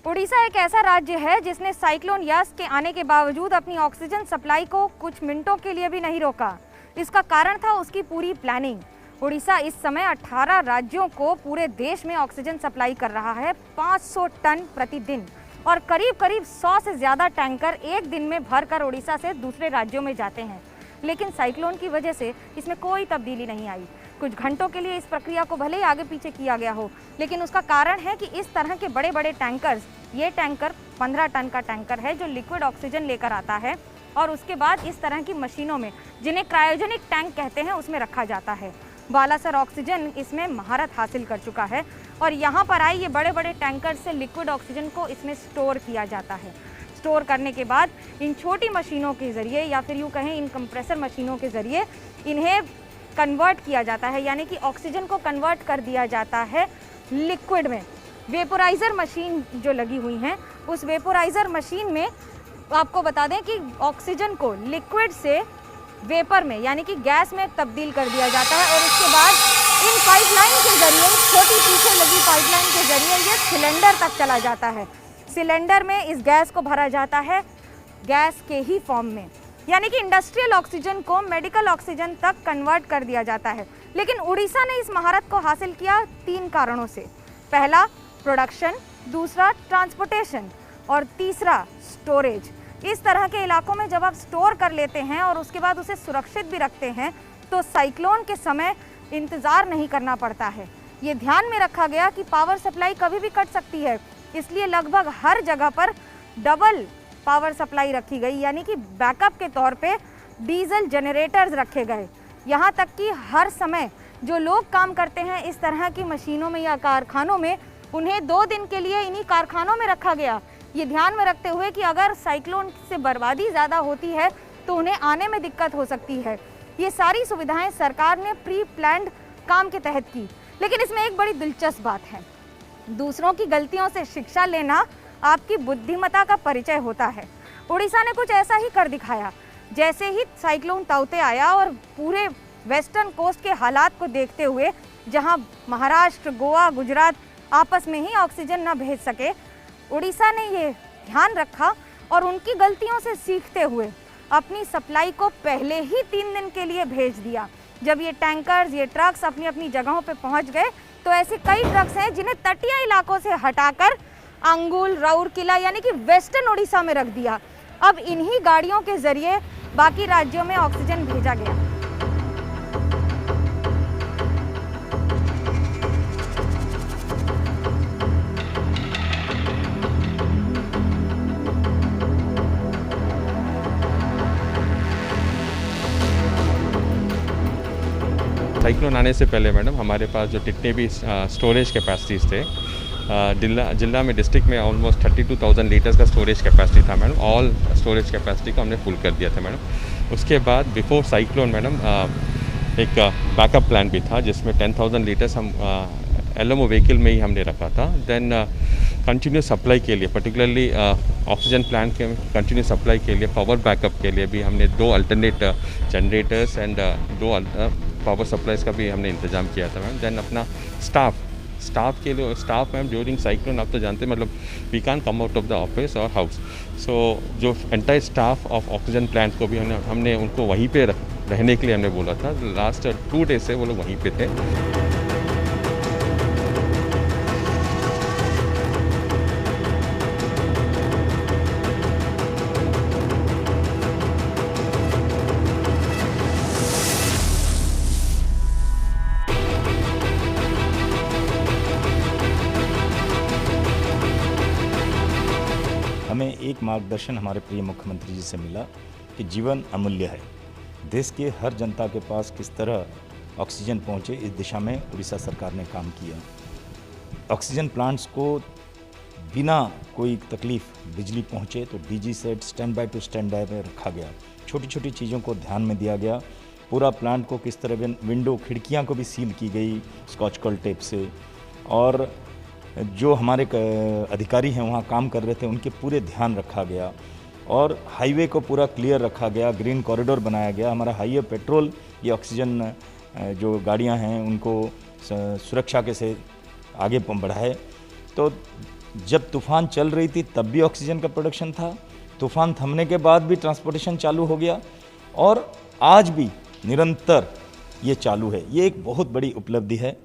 उड़ीसा एक ऐसा राज्य है जिसने साइक्लोन यास के आने के बावजूद अपनी ऑक्सीजन सप्लाई को कुछ मिनटों के लिए भी नहीं रोका। इसका कारण था उसकी पूरी प्लानिंग। उड़ीसा इस समय 18 राज्यों को पूरे देश में ऑक्सीजन सप्लाई कर रहा है 500 टन प्रतिदिन, और करीब करीब 100 से ज़्यादा टैंकर एक दिन में भरकर उड़ीसा से दूसरे राज्यों में जाते हैं। लेकिन साइक्लोन की वजह से इसमें कोई तब्दीली नहीं आई। कुछ घंटों के लिए इस प्रक्रिया को भले ही आगे पीछे किया गया हो, लेकिन उसका कारण है कि इस तरह के बड़े बड़े टैंकर्स, ये टैंकर 15 टन का टैंकर है जो लिक्विड ऑक्सीजन लेकर आता है और उसके बाद इस तरह की मशीनों में, जिन्हें क्रायोजेनिक टैंक कहते हैं, उसमें रखा जाता है। बालासर ऑक्सीजन इसमें महारत हासिल कर चुका है और यहाँ पर आए ये बड़े बड़े टैंकर से लिक्विड ऑक्सीजन को इसमें स्टोर किया जाता है। स्टोर करने के बाद इन छोटी मशीनों के ज़रिए, या फिर यूँ कहें इन कंप्रेसर मशीनों के ज़रिए, इन्हें कन्वर्ट किया जाता है, यानी कि ऑक्सीजन को कन्वर्ट कर दिया जाता है लिक्विड में। वेपोराइज़र मशीन जो लगी हुई हैं, उस वेपोराइज़र मशीन में आपको बता दें कि ऑक्सीजन को लिक्विड से वेपर में, यानी कि गैस में तब्दील कर दिया जाता है और उसके बाद इन पाइपलाइन के ज़रिए, छोटी पीछे लगी पाइपलाइन के ज़रिए ये सिलेंडर तक चला जाता है। सिलेंडर में इस गैस को भरा जाता है गैस के ही फॉर्म में, यानी कि इंडस्ट्रियल ऑक्सीजन को मेडिकल ऑक्सीजन तक कन्वर्ट कर दिया जाता है। लेकिन उड़ीसा ने इस महारत को हासिल किया 3 कारणों से। पहला प्रोडक्शन, दूसरा ट्रांसपोर्टेशन और तीसरा स्टोरेज। इस तरह के इलाकों में जब आप स्टोर कर लेते हैं और उसके बाद उसे सुरक्षित भी रखते हैं तो साइक्लोन के समय इंतज़ार नहीं करना पड़ता है। ये ध्यान में रखा गया कि पावर सप्लाई कभी भी कट सकती है, इसलिए लगभग हर जगह पर डबल पावर सप्लाई रखी गई, यानी कि बैकअप के तौर पे डीजल जनरेटर्स रखे गए। यहाँ तक कि हर समय जो लोग काम करते हैं इस तरह की मशीनों में या कारखानों में, उन्हें 2 दिन के लिए इन्हीं कारखानों में रखा गया, ये ध्यान में रखते हुए कि अगर साइक्लोन से बर्बादी ज़्यादा होती है तो उन्हें आने में दिक्कत हो सकती है। ये सारी सुविधाएं सरकार ने प्री प्लान्ड काम के तहत की। लेकिन इसमें एक बड़ी दिलचस्प बात है, दूसरों की गलतियों से शिक्षा लेना आपकी बुद्धिमत्ता का परिचय होता है। उड़ीसा ने कुछ ऐसा ही कर दिखाया। जैसे ही साइक्लोन ताउते आया और पूरे वेस्टर्न कोस्ट के हालात को देखते हुए, जहां महाराष्ट्र, गोवा, गुजरात आपस में ही ऑक्सीजन न भेज सके, उड़ीसा ने ये ध्यान रखा और उनकी गलतियों से सीखते हुए अपनी सप्लाई को पहले ही 3 दिन के लिए भेज दिया। जब ये टैंकर्स, ये ट्रक्स अपनी अपनी जगहों पे पहुंच गए तो ऐसे कई ट्रक्स हैं जिन्हें तटीय इलाकों से हटाकर अंगुल, राउरकेला यानी कि वेस्टर्न उड़ीसा में रख दिया। अब इन्हीं गाड़ियों के जरिए बाकी राज्यों में ऑक्सीजन भेजा गया। साइक्लोन आने से पहले मैडम हमारे पास जो जितने भी स्टोरेज कैपेसिटीज़ थे, जिला में, डिस्ट्रिक्ट में ऑलमोस्ट 32,000 लीटर्स का स्टोरेज कैपेसिटी था मैडम। ऑल स्टोरेज कैपेसिटी को हमने फुल कर दिया था मैडम। उसके बाद बिफोर साइक्लोन मैडम एक बैकअप प्लान भी था जिसमें 10,000 लीटर्स हम एलएमओ व्हीकल में ही हमने रखा था। देन कंटिन्यूस सप्लाई के लिए, पर्टिकुलरली ऑक्सीजन प्लांट के कंटिन्यूस सप्लाई के लिए, पावर बैकअप के लिए भी हमने 2 alternate generators and 2 power supplies का भी हमने इंतज़ाम किया था मैम। देन अपना स्टाफ के लिए, स्टाफ मैम ड्यूरिंग साइक्लोन आप तो जानते हैं, मतलब we can come out of the office और हाउस। सो जो entire staff of oxygen plant को भी हमने उनको वहीं पे रहने के लिए हमने बोला था। लास्ट 2 डेज से वो लोग वहीं पे थे। हमें एक मार्गदर्शन हमारे प्रिय मुख्यमंत्री जी से मिला कि जीवन अमूल्य है। देश के हर जनता के पास किस तरह ऑक्सीजन पहुंचे, इस दिशा में उड़ीसा सरकार ने काम किया। ऑक्सीजन प्लांट्स को बिना कोई तकलीफ बिजली पहुंचे तो DG set stand by two stand by में रखा गया। छोटी छोटी चीज़ों को ध्यान में दिया गया। पूरा प्लांट को किस तरह विंडो, खिड़कियाँ को भी सील की गई स्कॉच कल टेप से, और जो हमारे अधिकारी हैं वहाँ काम कर रहे थे उनके पूरे ध्यान रखा गया और हाईवे को पूरा क्लियर रखा गया, ग्रीन कॉरिडोर बनाया गया। हमारा हाईवे पेट्रोल, ये ऑक्सीजन जो गाड़ियाँ हैं उनको सुरक्षा के से आगे बढ़ाए। तो जब तूफान चल रही थी तब भी ऑक्सीजन का प्रोडक्शन था, तूफान थमने के बाद भी ट्रांसपोर्टेशन चालू हो गया और आज भी निरंतर ये चालू है। ये एक बहुत बड़ी उपलब्धि है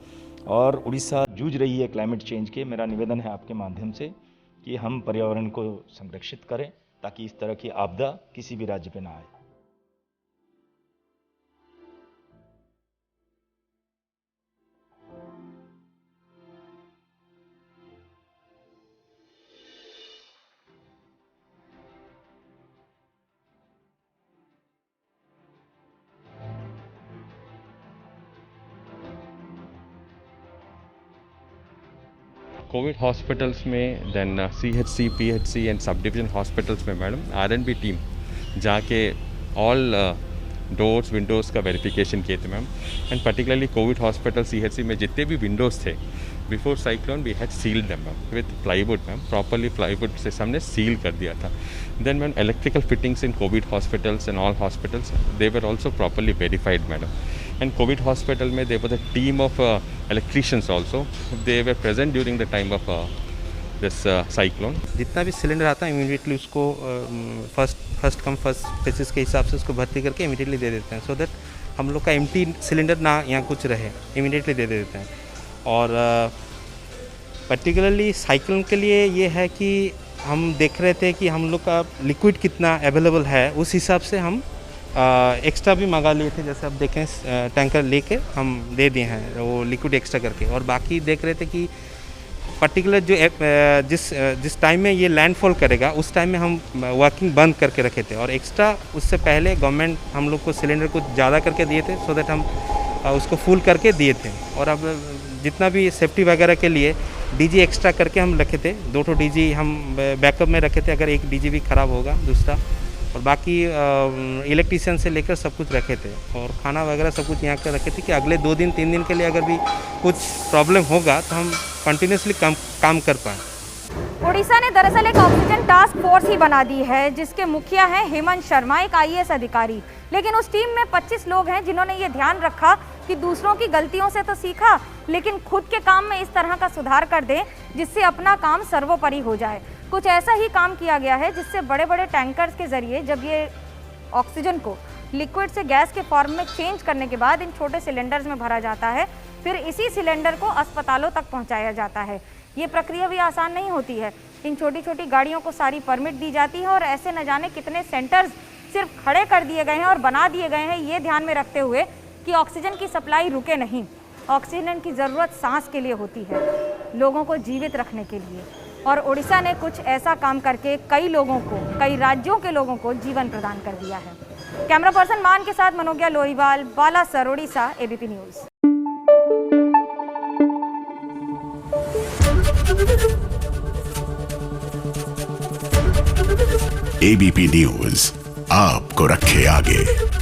और उड़ीसा जूझ रही है क्लाइमेट चेंज के। मेरा निवेदन है आपके माध्यम से कि हम पर्यावरण को संरक्षित करें ताकि इस तरह की आपदा किसी भी राज्य पे ना आए। कोविड हॉस्पिटल्स में then CHC, PHC and sub division hospitals में मैडम R&B टीम जाके ऑल डोर्स विंडोज़ का वेरिफिकेशन किए थे ma'am. And particularly covid hospital CHC में जितने भी विंडोज़ थे before cyclone we had sealed them ma'am with plywood ma'am, properly plywood से हमने सील कर दिया था। Then ma'am electrical fittings in covid hospitals and all hospitals they were also properly verified madam. And COVID hospital में there was a team of electricians also. They were present during the time of this cyclone. जितना भी cylinder आता है immediately उसको first come first basis के हिसाब से उसको भर्ती करके इमीडिएटली दे देते हैं, सो दैट हम लोग का एम्प्टी सिलेंडर ना यहाँ कुछ रहे, इमीडिएटली दे देते हैं। और पर्टिकुलरली साइक्लोन के लिए ये है कि हम देख रहे थे कि हम लोग का लिक्विड कितना अवेलेबल है, उस हिसाब से हम एक्स्ट्रा भी मंगा लिए थे। जैसे आप देखें टैंकर लेके हम दे दिए हैं वो लिक्विड एक्स्ट्रा करके। और बाकी देख रहे थे कि पर्टिकुलर जो जिस टाइम में ये लैंडफॉल करेगा उस टाइम में हम वर्किंग बंद करके रखे थे और एक्स्ट्रा उससे पहले गवर्नमेंट हम लोग को सिलेंडर कुछ ज़्यादा करके दिए थे, सो दैट हम उसको फुल करके दिए थे। और अब जितना भी सेफ्टी वगैरह के लिए DG एक्स्ट्रा करके हम रखे थे, 2 DG हम बैकअप में रखे थे अगर एक DG भी ख़राब होगा दूसरा। और बाकी इलेक्ट्रीशियन से लेकर सब कुछ रखे थे और खाना वगैरह सब कुछ यहाँ कर रखे थे कि अगले 2 दिन 3 दिन के लिए अगर भी कुछ प्रॉब्लम होगा तो हम कंटिन्यूसली काम कर पाएँ। उड़ीसा ने दरअसल एक ऑक्सीजन टास्क फोर्स ही बना दी है जिसके मुखिया हैं हेमंत शर्मा, एक IAS अधिकारी। लेकिन उस टीम में 25 लोग हैं जिन्होंने ये ध्यान रखा कि दूसरों की गलतियों से तो सीखा लेकिन खुद के काम में इस तरह का सुधार कर दें जिससे अपना काम सर्वोपरि हो जाए। कुछ ऐसा ही काम किया गया है जिससे बड़े बड़े टैंकर्स के जरिए जब ये ऑक्सीजन को लिक्विड से गैस के फॉर्म में चेंज करने के बाद इन छोटे सिलेंडर्स में भरा जाता है, फिर इसी सिलेंडर को अस्पतालों तक पहुंचाया जाता है। ये प्रक्रिया भी आसान नहीं होती है। इन छोटी छोटी गाड़ियों को सारी परमिट दी जाती है और ऐसे न जाने कितने सेंटर्स सिर्फ खड़े कर दिए गए हैं और बना दिए गए हैं ये ध्यान में रखते हुए कि ऑक्सीजन की सप्लाई रुके नहीं। ऑक्सीजन की ज़रूरत सांस के लिए होती है, लोगों को जीवित रखने के लिए। और उड़ीसा ने कुछ ऐसा काम करके कई लोगों को, कई राज्यों के लोगों को जीवन प्रदान कर दिया है। कैमरा पर्सन मान के साथ Manogya Lohiwal, Balasar, Orissa, ABP news. ABP news आपको रखे आगे।